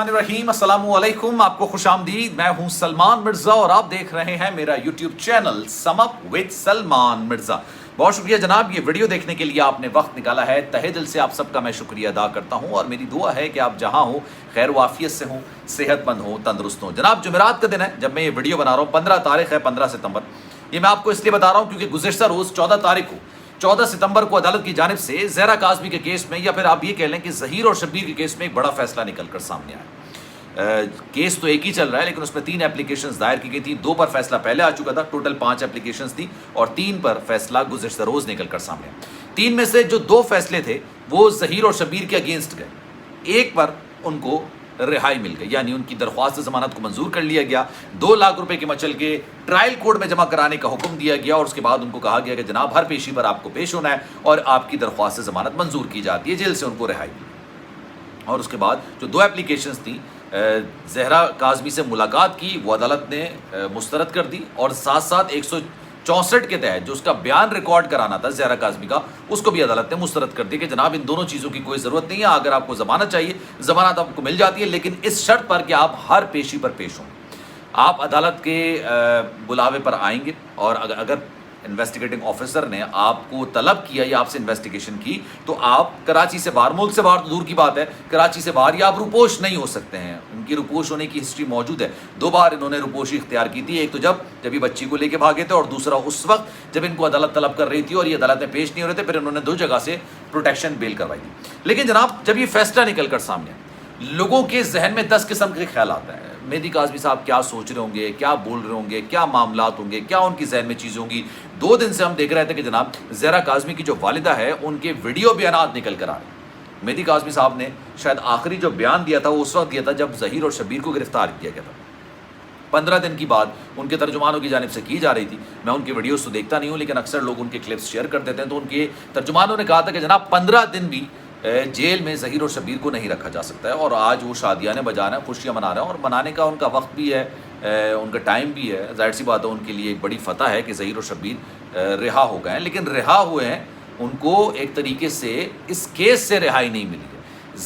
बिस्मिल्लाहिर्रहमानिर्रहीम, अस्सलामु अलैकुम। आपको खुश आमदीद। मैं हूं सलमान मिर्ज़ा और आप देख रहे हैं मेरा YouTube channel sum up with Salman Mirza. बहुत शुक्रिया जनाब, ये वीडियो देखने के लिए आपने वक्त निकाला है। तहे दिल से आप सबका मैं शुक्रिया अदा करता हूं और मेरी दुआ है कि आप जहां हो खैर वाफियत से हों, सेहतमंद हों, तंदुरुस्त हों। जनाब जुमेरात का दिन है जब मैं ये वीडियो बना रहा हूँ। 15 तारीख है, 15 सितंबर। ये मैं आपको इसलिए बता रहा हूँ क्योंकि गुज़िश्ता रोज़ 14 तारीख को 14 सितंबर को अदालत की जानिब से ज़हरा काज़मी के केस में, या फिर आप ये कह लें कि ज़हीर और शब्बीर के केस में एक बड़ा फैसला निकल कर सामने आया। केस तो एक ही चल रहा है लेकिन उसमें 3 एप्लीकेशंस दायर की गई थी। 2 पर फैसला पहले आ चुका था, टोटल 5 एप्लीकेशंस थी और 3 पर फैसला गुज़िश्ता रोज़ निकल कर सामने आया। 3 में से जो 2 फैसले थे वो ज़हीर और शब्बीर के अगेंस्ट गए। एक पर उनको रिहाई मिल गई, यानी उनकी दरख्वास्त ज़मानत को मंजूर कर लिया गया। 2 लाख रुपए के मचल के ट्रायल कोर्ट में जमा कराने का हुक्म दिया गया और उसके बाद उनको कहा गया कि जनाब हर पेशी पर आपको पेश होना है और आपकी दरख्वास्त ज़मानत मंजूर की जाती है। जेल से उनको रिहाई मिली। और उसके बाद जो 2 एप्लीकेशंस थी, ज़हरा काज़मी से मुलाकात की, वो अदालत ने मुस्तरद कर दी और साथ साथ 164 के तहत जो उसका बयान रिकॉर्ड कराना था ज़हरा काज़मी का, उसको भी अदालत ने मुस्तरद कर दिया कि जनाब इन दोनों चीज़ों की कोई ज़रूरत नहीं है। अगर आपको ज़मानत चाहिए, ज़मानत आपको मिल जाती है, लेकिन इस शर्त पर कि आप हर पेशी पर पेश हों। आप अदालत के बुलावे पर आएंगे और अगर इन्वेस्टिगेटिंग ऑफिसर ने आपको तलब किया या आपसे इन्वेस्टिगेशन की तो आप कराची से बाहर, मुल्क से बाहर तो दूर की बात है, कराची से बाहर या आप रुपोश नहीं हो सकते हैं। उनकी रुपोश होने की हिस्ट्री मौजूद है। 2 बार इन्होंने रुपोशी इख्तियार की थी। एक तो जब ये बच्ची को लेके भागे थे और दूसरा उस वक्त जब इनको अदालत तलब कर रही थी और ये अदालत में पेश नहीं हो रहे थे, फिर इन्होंने 2 जगह से प्रोटेक्शन बेल करवाई थी। लेकिन जनाब जब ये फैसला निकल कर सामने आया, लोगों के जहन में 10 किस्म के ख्याल आता है। मेहदी काज़मी साहब क्या सोच रहे होंगे, क्या बोल रहे होंगे, क्या मामलात होंगे, क्या उनकी जहन में चीज़ें होंगी। 2 दिन से हम देख रहे थे कि जनाब ज़हरा काज़मी की जो वालिदा है उनके वीडियो बयानात निकल कर आ रहे। मेहदी काज़मी साहब ने शायद आखिरी जो बयान दिया था वो उस वक्त दिया था जब ज़हीर और शब्बीर को गिरफ्तार किया गया था। 15 दिन की बात उनके तर्जुमानों की जानिब से की जा रही थी। मैं उनके वीडियोस तो देखता नहीं हूँ लेकिन अक्सर लोग उनके क्लिप्स शेयर कर देते हैं। तो उनके तर्जुमानों ने कहा था कि जनाब 15 दिन भी जेल में ज़हीर और शब्बीर को नहीं रखा जा सकता है और आज वो शादियाँ बजाना है, खुशियाँ मना रहे हैं और मनाने का उनका वक्त भी है, उनका टाइम भी है। ज़ाहिर सी बात है उनके लिए एक बड़ी फ़तह है कि ज़हीर और शब्बीर रिहा हो गए हैं, लेकिन रिहा हुए हैं उनको एक तरीके से इस केस से रिहाई नहीं मिली है।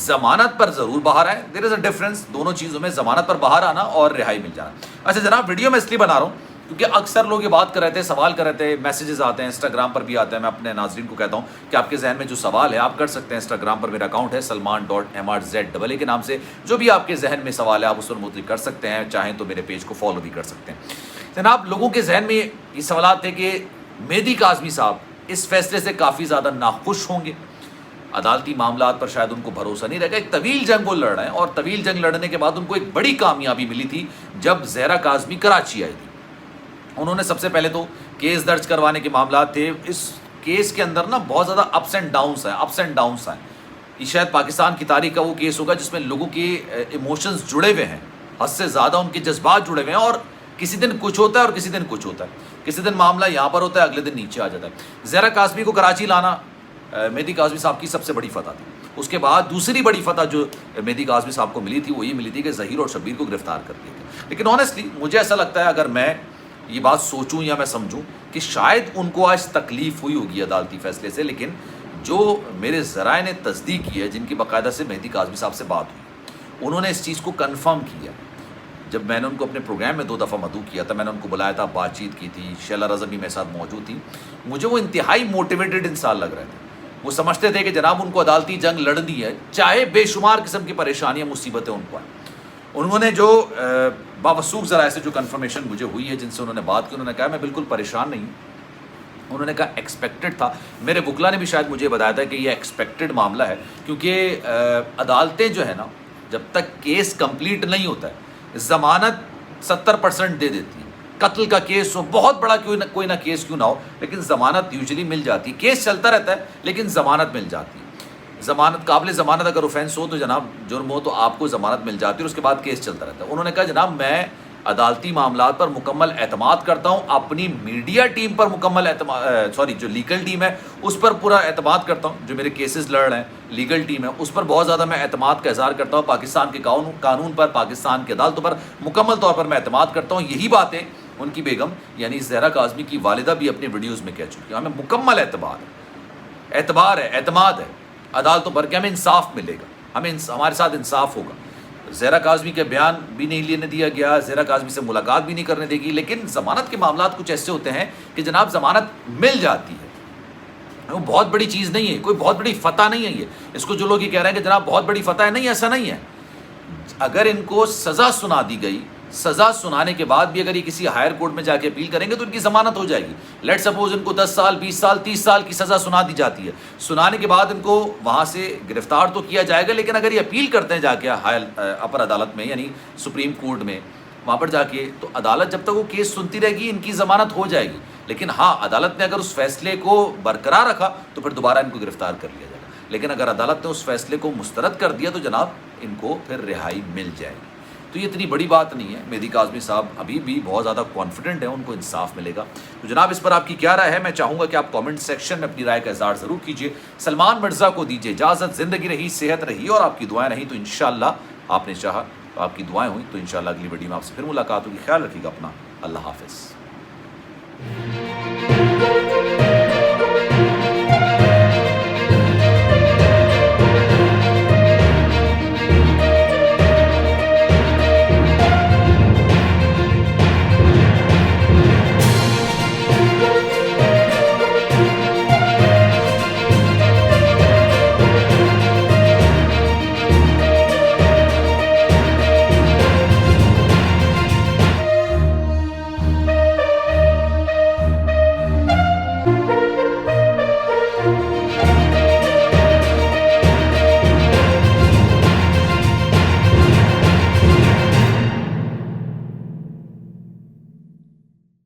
ज़मानत पर ज़रूर बाहर आए, देयर इज़ अ डिफरेंस दोनों चीज़ों में, ज़मानत पर बाहर आना और रिहाई मिल जाना। अच्छा जनाब, वीडियो मैं इसलिए बना रहा हूँ क्योंकि अक्सर लोग ये बात कर रहे थे, सवाल कर रहे थे, मैसेजेस आते हैं, इंस्टाग्राम पर भी आते हैं। मैं अपने नाज़रीन को कहता हूँ कि आपके जहन में जो सवाल है आप कर सकते हैं। इंस्टाग्राम पर मेरा अकाउंट है salman.mrz के नाम से। जो भी आपके जहन में सवाल है आप उस पर मुतल्लिक़ कर सकते हैं, चाहें तो मेरे पेज को फॉलो भी कर सकते हैं। जनाब लोगों के जहन में ये सवाल थे कि मेहदी काज़मी साहब इस फैसले से काफ़ी ज़्यादा नाखुश होंगे, अदालती मामलात पर शायद उनको भरोसा नहीं रहेगा। एक तवील जंग वो लड़ रहे हैं और तवील जंग लड़ने के बाद उनको एक बड़ी कामयाबी मिली थी जब ज़हरा काज़मी कराची आई थी। उन्होंने सबसे पहले तो केस दर्ज करवाने के मामलात थे। इस केस के अंदर ना बहुत ज़्यादा अप्स एंड डाउन्स हैं। ये शायद पाकिस्तान की तारीख का वो केस होगा जिसमें लोगों के इमोशंस जुड़े हुए हैं, हद से ज़्यादा उनके जज्बात जुड़े हुए हैं और किसी दिन कुछ होता है और किसी दिन कुछ होता है। किसी दिन मामला यहाँ पर होता है, अगले दिन नीचे आ जाता है। ज़हरा काज़मी को कराची लाना मेहदी काज़मी साहब की सबसे बड़ी फ़तह थी। उसके बाद दूसरी बड़ी फ़तह जो मेहदी काज़मी साहब को मिली थी वो ये मिली थी कि ज़हीर और शब्बीर को गिरफ्तार कर दिया गया। लेकिन ऑनेस्टली मुझे ऐसा लगता है, अगर मैं ये बात सोचूं या मैं समझूं, कि शायद उनको आज तकलीफ़ हुई होगी अदालती फ़ैसले से, लेकिन जो मेरे ज़राए ने तस्दीक की है, जिनकी बाकायदा से मेहदी काज़मी साहब से बात हुई, उन्होंने इस चीज़ को कन्फर्म किया। जब मैंने उनको अपने प्रोग्राम में 2 दफ़ा मदऊ किया था, मैंने उनको बुलाया था, बातचीत की थी, शैला रज़ा भी मेरे साथ मौजूद थी, मुझे वो इंतहाई मोटिवेटेड इंसान लग रहे थे। वो समझते थे कि जनाब उनको अदालती जंग लड़नी है, चाहे बेशुमार किस्म की परेशानियाँ मुसीबतें उनको आए। उन्होंने जो बावसूख ज़राए से जो कन्फर्मेशन मुझे हुई है, जिनसे उन्होंने बात की, उन्होंने कहा मैं बिल्कुल परेशान नहीं हूँ। उन्होंने कहा एक्सपेक्टेड था। मेरे वकला ने भी शायद मुझे बताया था कि ये एक्सपेक्टेड मामला है क्योंकि अदालतें जो है ना, जब तक केस कंप्लीट नहीं होता है ज़मानत 70% दे देती है। कत्ल का केस हो, बहुत बड़ा कोई ना केस क्यों ना हो, लेकिन ज़मानत यूजुअली मिल जाती है। केस चलता रहता है लेकिन ज़मानत मिल जाती है। ज़मानत काबिल ज़मानत अगर ऑफेंस हो तो जनाब जुर्म हो तो आपको ज़मानत मिल जाती है और उसके बाद केस चलता रहता है। उन्होंने कहा जनाब मैं अदालती मामलात पर मुकम्मल एतमाद करता हूँ, अपनी मीडिया टीम पर मुकम्मल जो लीगल टीम है उस पर पूरा एतमाद करता हूँ। जो मेरे केसेस लड़ रहे हैं लीगल टीम है उस पर बहुत ज़्यादा मैं एतमाद का इज़हार करता हूँ। पाकिस्तान के कानून पर, पाकिस्तान की अदालतों पर मुकम्मल तौर पर मैं एतमाद करता हूँ। यही बातें उनकी बेगम यानी ज़हरा काज़मी की वालिदा भी अपनी वीडियोज़ में कह चुकी है। हमें मुकम्मल एतमाद है अदालतों पर कि हमें इंसाफ मिलेगा, हमें हमारे साथ इंसाफ होगा। زہرا کاظمی کا بیان بھی نہیں لینے دیا گیا، زہرا کاظمی سے ملاقات بھی نہیں کرنے دے گی، لیکن ضمانت کے معاملات کچھ ایسے ہوتے ہیں کہ جناب ضمانت مل جاتی ہے، وہ بہت بڑی چیز نہیں ہے، کوئی بہت بڑی فتح نہیں ہے یہ، اس کو جو لوگ یہ کہہ رہے ہیں کہ جناب بہت بڑی فتح ہے، نہیں ایسا نہیں ہے۔ اگر ان کو سزا سنا دی گئی، سزا سنانے کے بعد بھی اگر یہ کسی ہائر کورٹ میں جا کے اپیل کریں گے تو ان کی ضمانت ہو جائے گی۔ لیٹ سپوز ان کو 10 سال 20 سال 30 سال کی سزا سنا دی جاتی ہے، سنانے کے بعد ان کو وہاں سے گرفتار تو کیا جائے گا، لیکن اگر یہ اپیل کرتے ہیں جا کے ہائر اپر عدالت میں یعنی سپریم کورٹ میں، وہاں پر جا کے تو عدالت جب تک وہ کیس سنتی رہے گی ان کی ضمانت ہو جائے گی، لیکن ہاں عدالت نے اگر اس فیصلے کو برقرار رکھا تو پھر دوبارہ ان کو گرفتار کر لیا جائے گا، لیکن اگر عدالت نے اس فیصلے کو مسترد کر دیا تو جناب ان کو پھر رہائی مل جائے گی۔ تو یہ اتنی بڑی بات نہیں ہے، مہدی کاظمی صاحب ابھی بھی بہت زیادہ کانفیڈنٹ ہیں، ان کو انصاف ملے گا۔ تو جناب اس پر آپ کی کیا رائے ہے؟ میں چاہوں گا کہ آپ کامنٹ سیکشن میں اپنی رائے کا اظہار ضرور کیجیے۔ سلمان مرزا کو دیجیے اجازت، زندگی رہی صحت رہی اور آپ کی دعائیں رہیں تو انشاءاللہ آپ نے چاہا تو آپ کی دعائیں ہوئیں تو انشاءاللہ اگلی ویڈیو میں آپ سے پھر ملاقات ہوگی۔ خیال رکھیے گا اپنا، اللہ حافظ۔